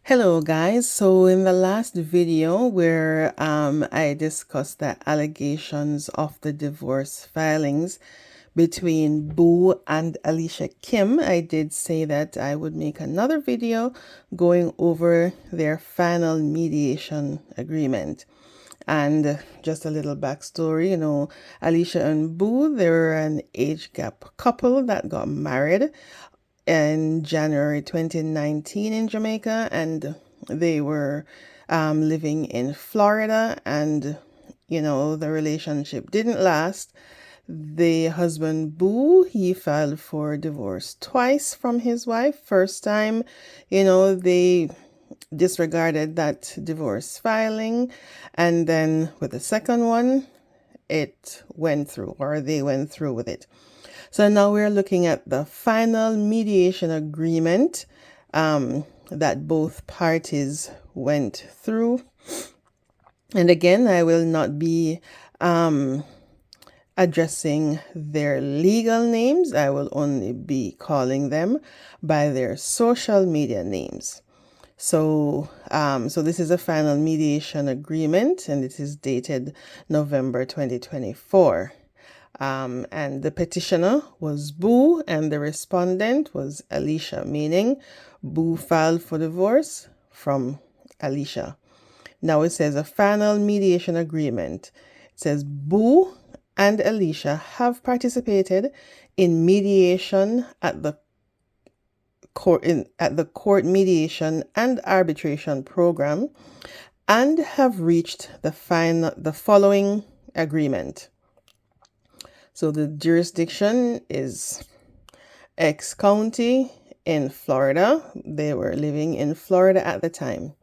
Hello guys, so in the last video where I discussed the allegations of the divorce filings between Boo and Alicia Kim, I did say that I would make another video going over their final mediation agreement. And just a little backstory, Alicia and Boo, they were an age gap couple that got married in January 2019 in Jamaica, and they were living in Florida, and the relationship didn't last. The husband Boo, he filed for divorce twice from his wife. First time, they disregarded that divorce filing, and then with the second one, it went through, or they went through with it. So now we're looking at the final mediation agreement that both parties went through. And again, I will not be addressing their legal names. I will only be calling them by their social media names. So this is a final mediation agreement, and it is dated November 2024. And the petitioner was Boo, and the respondent was Alicia, meaning Boo filed for divorce from Alicia. Now it says a final mediation agreement. It says Boo and Alicia have participated in mediation at the court mediation and arbitration program and have reached the following agreement. So the jurisdiction is X County in Florida. They were living in Florida at the time.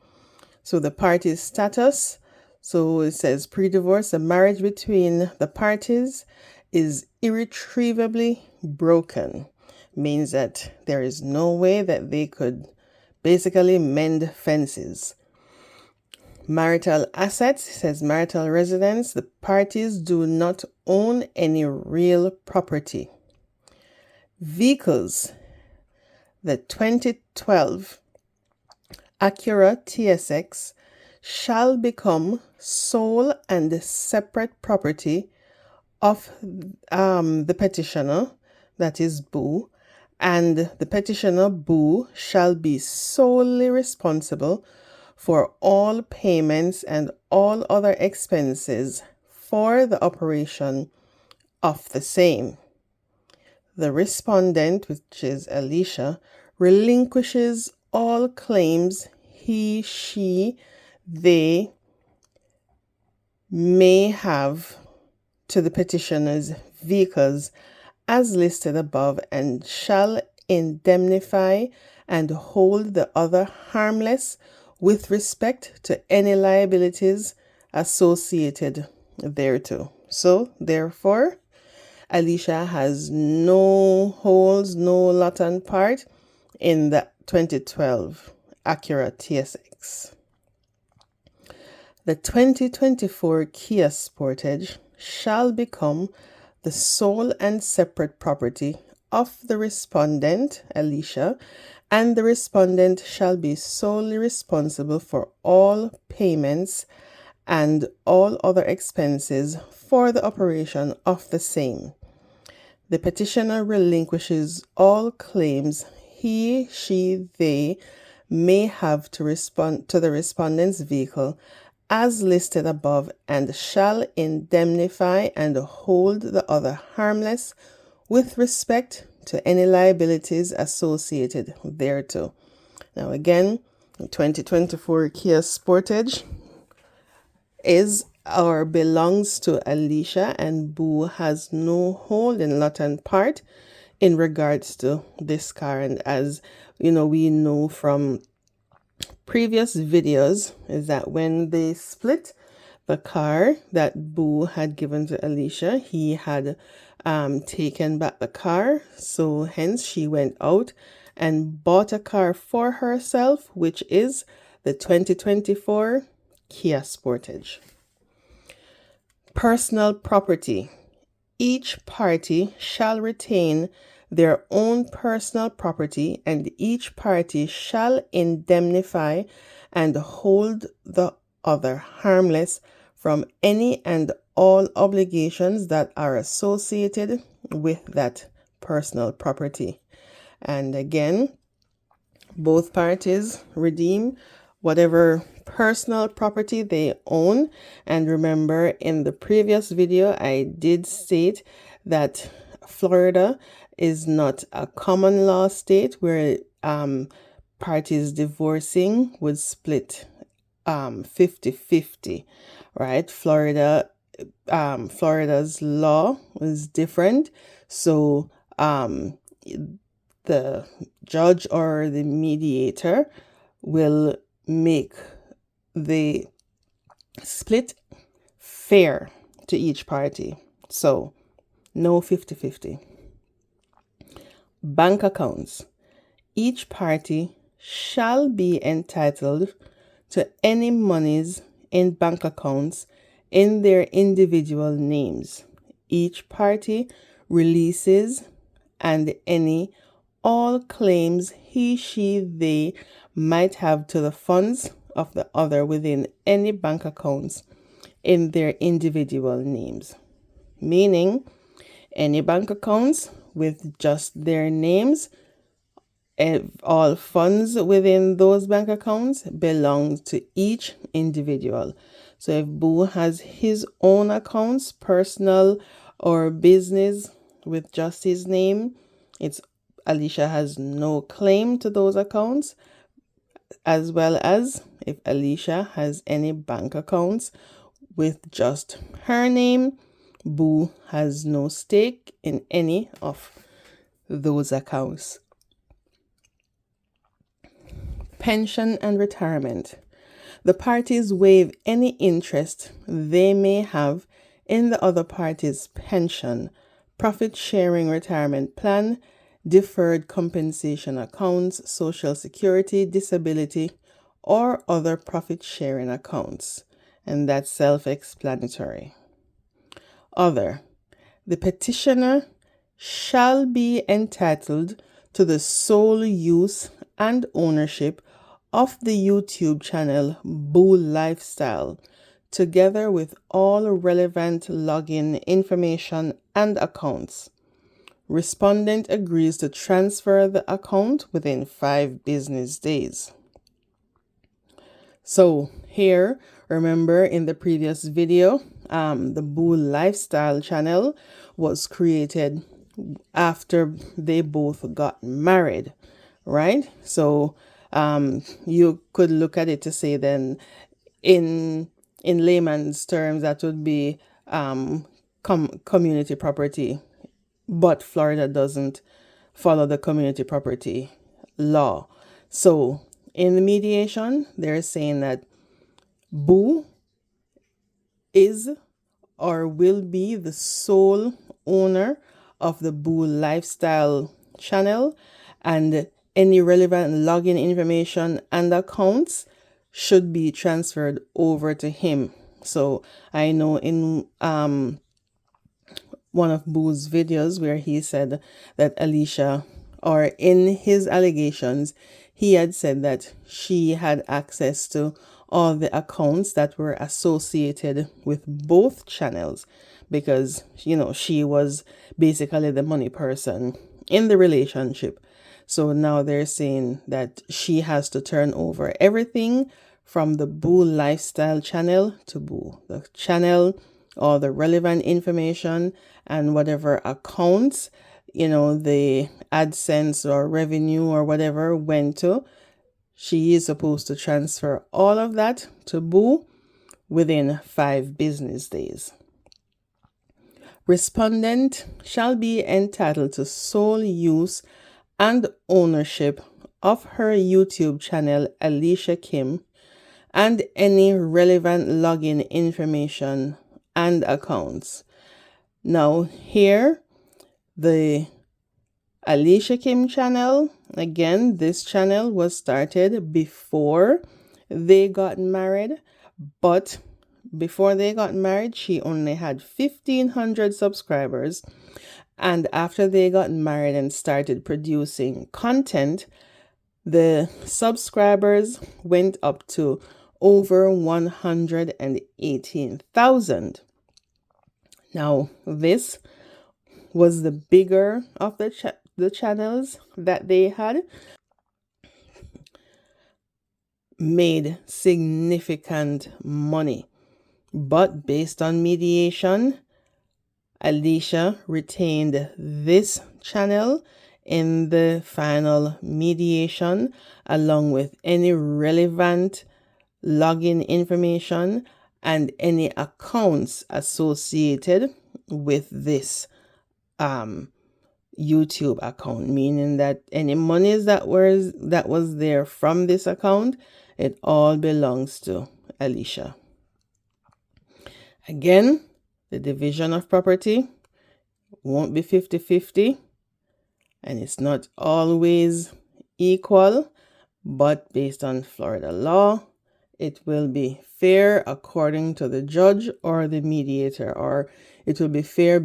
So the parties' status, so it says pre-divorce, the marriage between the parties is irretrievably broken. Means that there is no way that they could basically mend fences. Marital assets, it says marital residence, the parties do not own any real property. Vehicles, the 2012 Acura TSX shall become sole and separate property of the petitioner, that is Boo, and the petitioner Boo shall be solely responsible for all payments and all other expenses for the operation of the same. The respondent, which is Alicia, relinquishes all claims he, she, they may have to the petitioner's vehicles as listed above, and shall indemnify and hold the other harmless with respect to any liabilities associated thereto. So, therefore, Alicia has no holds, no lot and part in the 2012 Acura TSX. The 2024 Kia Sportage shall become the sole and separate property of the respondent, Alicia, and the respondent shall be solely responsible for all payments and all other expenses for the operation of the same. The petitioner relinquishes all claims he, she, they may have to the respondent's vehicle as listed above, and shall indemnify and hold the other harmless with respect to any liabilities associated thereto. Now again, 2024 Kia Sportage is or belongs to Alicia, and Boo has no hold in lot and part in regards to this car. And as we know from previous videos, is that when they split the car that Boo had given to Alicia, he had taken back the car. So hence she went out and bought a car for herself, which is the 2024 Kia Sportage. Personal property. Each party shall retain their own personal property, and each party shall indemnify and hold the other harmless from any and all obligations that are associated with that personal property. And again, both parties redeem whatever personal property they own. And remember, in the previous video, I did state that Florida is not a common law state where parties divorcing would split 50-50, right? Florida's law is different. So the judge or the mediator will make the split fair to each party. So no 50-50. Bank accounts. Each party shall be entitled to any monies in bank accounts in their individual names. Each party releases and any all claims he, she, they might have to the funds of the other within any bank accounts in their individual names. Meaning, any bank accounts with just their names, all funds within those bank accounts belong to each individual. So if Boo has his own accounts, personal or business, with just his name, Alicia has no claim to those accounts, as well as if Alicia has any bank accounts with just her name, Boo has no stake in any of those accounts. Pension and retirement. The parties waive any interest they may have in the other party's pension, profit-sharing retirement plan, deferred compensation accounts, social security, disability, or other profit-sharing accounts. And that's self-explanatory. Other. The petitioner shall be entitled to the sole use and ownership of the YouTube channel Boo Lifestyle, together with all relevant login information and accounts. Respondent agrees to transfer the account within 5 business days. So here, remember in the previous video, the Boo Lifestyle channel was created after they both got married, right? So you could look at it to say then in layman's terms, that would be community property. But Florida doesn't follow the community property law. So in the mediation, they're saying that Boo is or will be the sole owner of the Boo Lifestyle channel, and any relevant login information and accounts should be transferred over to him. So I know in one of Boo's videos where he said that Alicia, or in his allegations, he had said that she had access to all the accounts that were associated with both channels because, she was basically the money person in the relationship. So now they're saying that she has to turn over everything from the Boo Lifestyle channel to Boo. The channel, all the relevant information, and whatever accounts, the AdSense or revenue or whatever went to, she is supposed to transfer all of that to Boo within 5 business days. Respondent shall be entitled to sole use and ownership of her YouTube channel, Alicia Kim, and any relevant login information and accounts. Now here, the Alicia Kim channel, again, this channel was started before they got married, but before they got married, she only had 1,500 subscribers, And after they got married and started producing content, the subscribers went up to over 118,000. Now, this was the bigger of the channels that they had. Made significant money. But based on mediation, Alicia retained this channel in the final mediation, along with any relevant login information and any accounts associated with this YouTube account, meaning that any monies that was there from this account, it all belongs to Alicia. Again, the division of property won't be 50-50, and it's not always equal, but based on Florida law, it will be fair according to the judge or the mediator, or it will be fair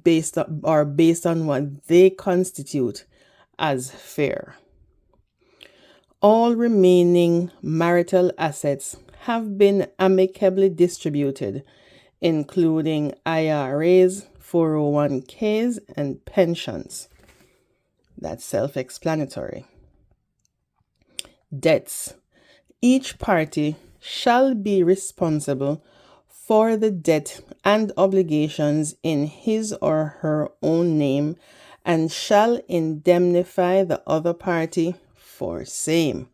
based on what they constitute as fair. All remaining marital assets have been amicably distributed, including IRAs, 401ks, and pensions. That's self-explanatory. Debts. Each party shall be responsible for the debt and obligations in his or her own name, and shall indemnify the other party for same.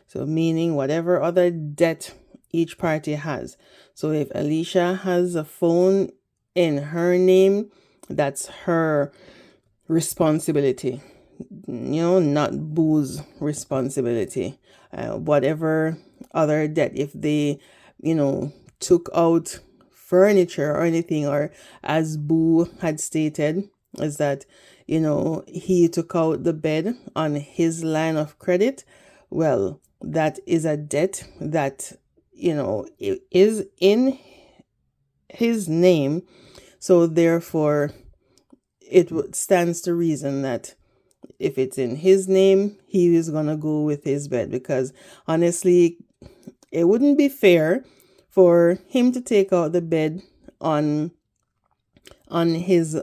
So meaning whatever other debt each party has. So if Alicia has a phone in her name, that's her responsibility, not Boo's responsibility. Whatever other debt, if they, took out furniture or anything, or as Boo had stated, is that, he took out the bed on his line of credit. Well, that is a debt that, it is in his name. So therefore, it stands to reason that if it's in his name, he is going to go with his bed, because honestly, it wouldn't be fair for him to take out the bed on his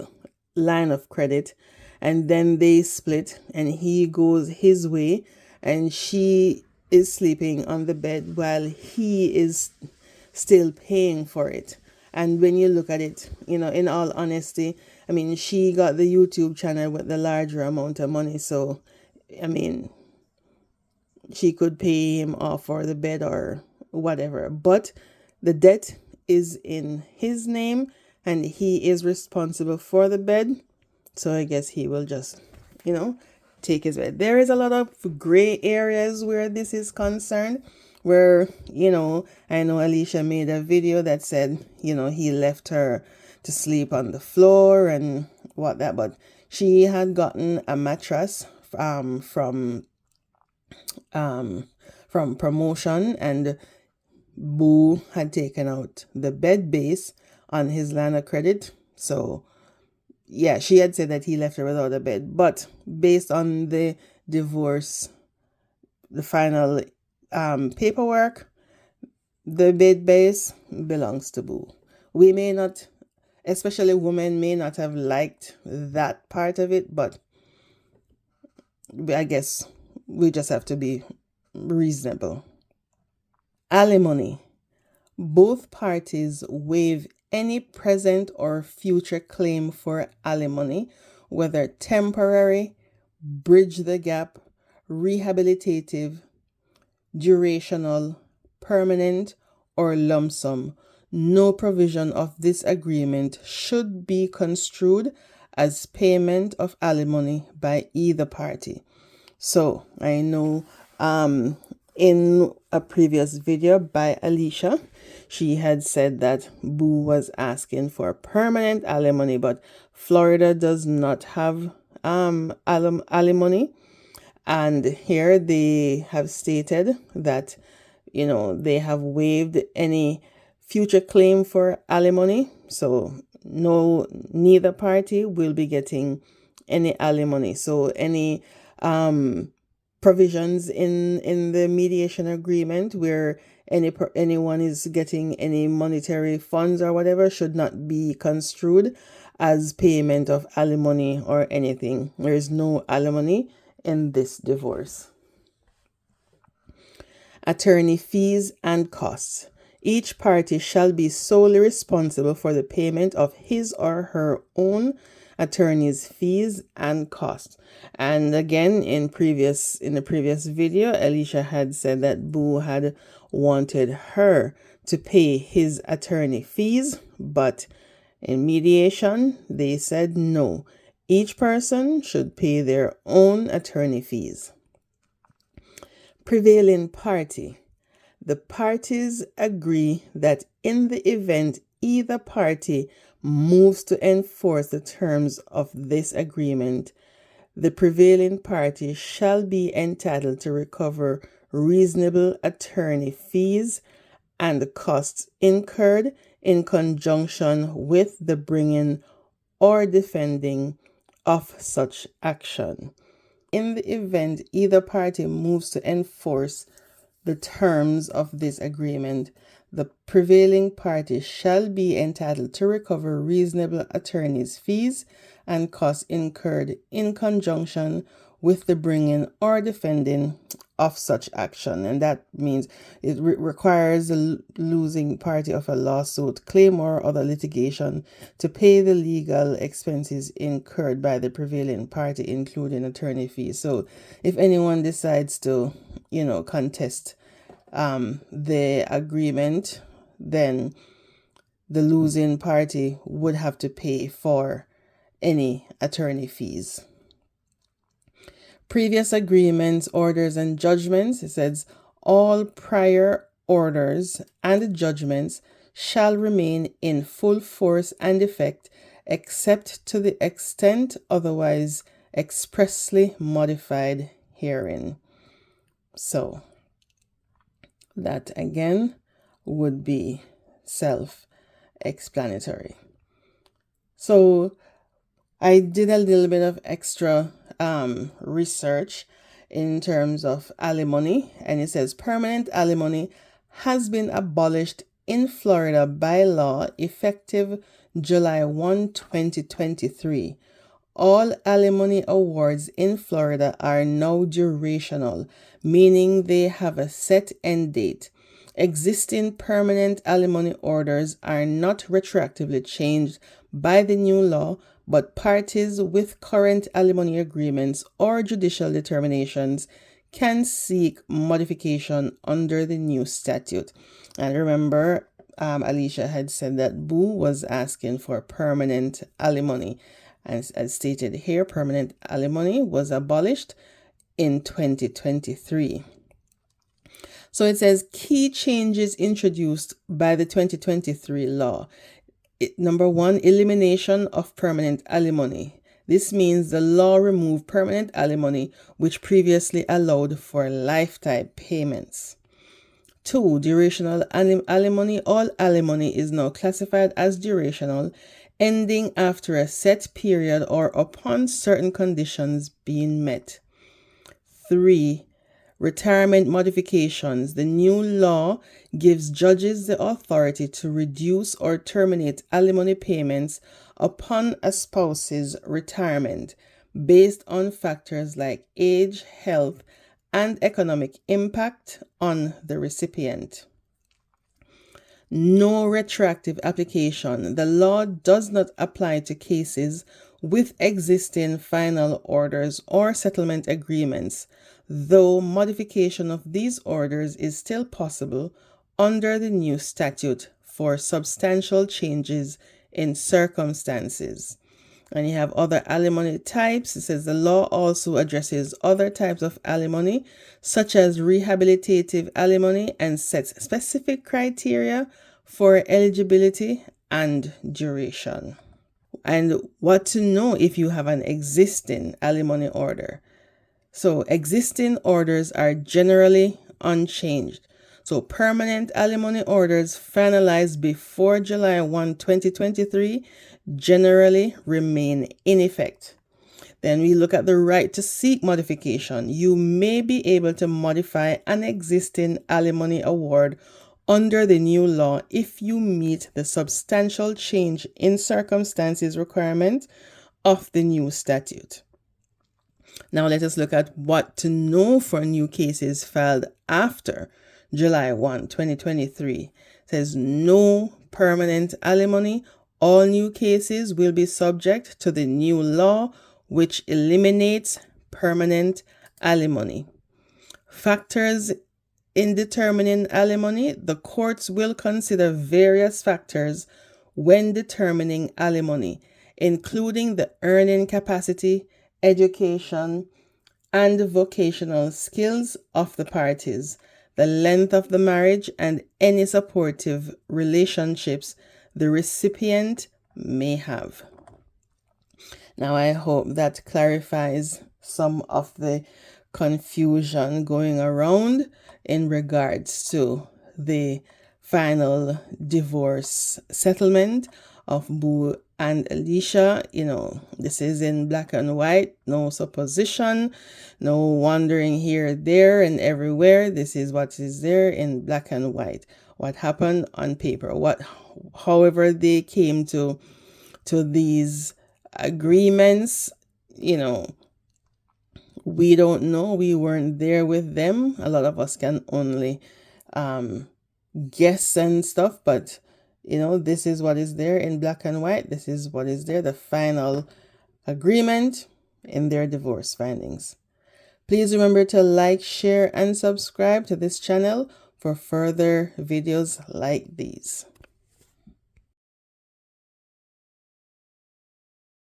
line of credit, and then they split and he goes his way and she is sleeping on the bed while he is still paying for it. And when you look at it, in all honesty, I mean, she got the YouTube channel with the larger amount of money. So, I mean, she could pay him off for the bed or whatever. But the debt is in his name and he is responsible for the bed. So I guess he will just, take his bed. There is a lot of gray areas where this is concerned, where, I know Alicia made a video that said, he left her to sleep on the floor and that, but she had gotten a mattress from promotion, and Boo had taken out the bed base on his line of credit. So yeah, she had said that he left her without a bed, but based on the divorce, the final paperwork, the bed base belongs to Boo. We may not, especially women, may not have liked that part of it, but I guess we just have to be reasonable. Alimony. Both parties waive any present or future claim for alimony, whether temporary, bridge the gap, rehabilitative, durational, permanent, or lump sum. No provision of this agreement should be construed as payment of alimony by either party. So I know in a previous video by Alicia, she had said that Boo was asking for permanent alimony, but Florida does not have alimony. And here they have stated that, they have waived any future claim for alimony. So neither party will be getting any alimony. So any provisions in the mediation agreement where anyone is getting any monetary funds or whatever should not be construed as payment of alimony or anything. There is no alimony in this divorce. Attorney fees and costs. Each party shall be solely responsible for the payment of his or her own attorney's fees and costs. And again, in the previous video, Alicia had said that Boo had wanted her to pay his attorney fees, but in mediation, they said no. Each person should pay their own attorney fees. Prevailing party. The parties agree that in the event either party moves to enforce the terms of this agreement, the prevailing party shall be entitled to recover reasonable attorney fees and the costs incurred in conjunction with the bringing or defending of such action. In the event either party moves to enforce the terms of this agreement, the prevailing party shall be entitled to recover reasonable attorney's fees and costs incurred in conjunction with the bringing or defending of such action. And that means it requires the losing party of a lawsuit, claim, or other litigation to pay the legal expenses incurred by the prevailing party, including attorney fees. So if anyone decides to, contest the agreement, then the losing party would have to pay for any attorney fees. Previous agreements, orders, and judgments. It says all prior orders and judgments shall remain in full force and effect, except to the extent otherwise expressly modified herein. So that again would be self-explanatory. So I did a little bit of extra research in terms of alimony, and it says permanent alimony has been abolished in Florida by law effective July 1, 2023. All alimony awards in Florida are now durational, meaning they have a set end date. Existing permanent alimony orders are not retroactively changed by the new law, but parties with current alimony agreements or judicial determinations can seek modification under the new statute. And remember, Alicia had said that Boo was asking for permanent alimony. And as stated here, permanent alimony was abolished in 2023. So it says key changes introduced by the 2023 law. Number 1, elimination of permanent alimony. This means the law removed permanent alimony, which previously allowed for lifetime payments. 2, durational alimony. All alimony is now classified as durational, ending after a set period or upon certain conditions being met. 3, retirement modifications. The new law gives judges the authority to reduce or terminate alimony payments upon a spouse's retirement based on factors like age, health, and economic impact on the recipient. No retroactive application. The law does not apply to cases with existing final orders or settlement agreements, though modification of these orders is still possible under the new statute for substantial changes in circumstances. And you have other alimony types. It says the law also addresses other types of alimony, such as rehabilitative alimony, and sets specific criteria for eligibility and duration. And what to know if you have an existing alimony order. So existing orders are generally unchanged. So permanent alimony orders finalized before July 1, 2023 generally remain in effect. Then we look at the right to seek modification. You may be able to modify an existing alimony award under the new law if you meet the substantial change in circumstances requirement of the new statute. Now let us look at what to know for new cases filed after July 1, 2023. It says no permanent alimony. All new cases will be subject to the new law, which eliminates permanent alimony. Factors in determining alimony: the courts will consider various factors when determining alimony, including the earning capacity, education, and vocational skills of the parties, the length of the marriage, and any supportive relationships the recipient may have. Now, I hope that clarifies some of the confusion going around in regards to the final divorce settlement of Boo and Alicia. This is in black and white, no supposition, no wandering here, there, and everywhere. This is what is there in black and white. What happened on paper. However they came to these agreements, we don't know. We weren't there with them. A lot of us can only guess and stuff, but this is what is there in black and white. This is what is there, the final agreement in their divorce findings. Please remember to like, share, and subscribe to this channel for further videos like these.